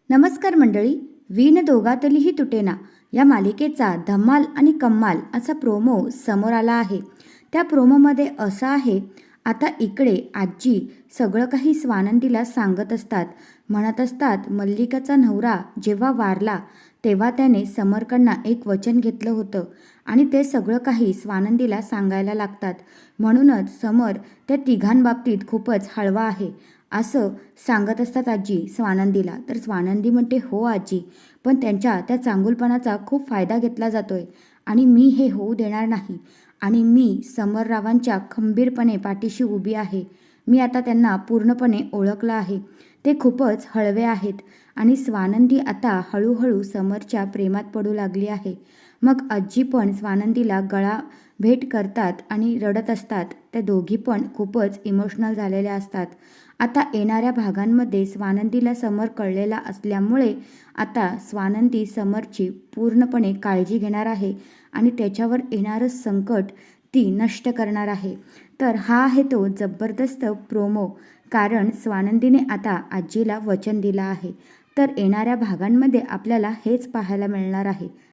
नमस्कार मंडळी. वीण दोघातलीही तुटेना या मालिकेचा धम्माल आणि कम्माल असा प्रोमो समोर आला आहे. त्या प्रोमोमध्ये असं आहे, आता इकडे आजी सगळं काही स्वानंदीला सांगत असतात. म्हणत असतात, मल्लिकाचा नवरा जेव्हा वारला तेव्हा त्याने समरकडनं एक वचन घेतलं होतं आणि ते सगळं काही स्वानंदीला सांगायला लागतात. म्हणूनच समर त्या तिघांबाबतीत खूपच हळवा आहे असं सांगत असतात आजी स्वानंदीला. तर स्वानंदी म्हणते, हो आजी, पण त्यांच्या त्या चांगुलपणाचा खूप फायदा घेतला जातोय आणि मी हे होऊ देणार नाही. आणि मी समररावांच्या खंबीरपणे पाठीशी उभी आहे. मी आता त्यांना पूर्णपणे ओळखलं आहे. ते खूपच हळवे आहेत आणि स्वानंदी आता हळूहळू समरच्या प्रेमात पडू लागली आहे. मग आजी पण स्वानंदीला गळा भेट करतात आणि रडत असतात. त्या दोघी पण खूपच इमोशनल झालेल्या असतात. आता येणाऱ्या भागांमध्ये स्वानंदीला समर कळलेला असल्यामुळे आता स्वानंदी समरची पूर्णपणे काळजी घेणार आहे आणि त्याच्यावर येणारं संकट ती नष्ट करणार आहे. तर हा आहे तो जबरदस्त प्रोमो, कारण स्वानंदीने आता आजीला वचन दिलं आहे. तर येणाऱ्या भागांमध्ये आपल्याला हेच पाहायला मिळणार आहे.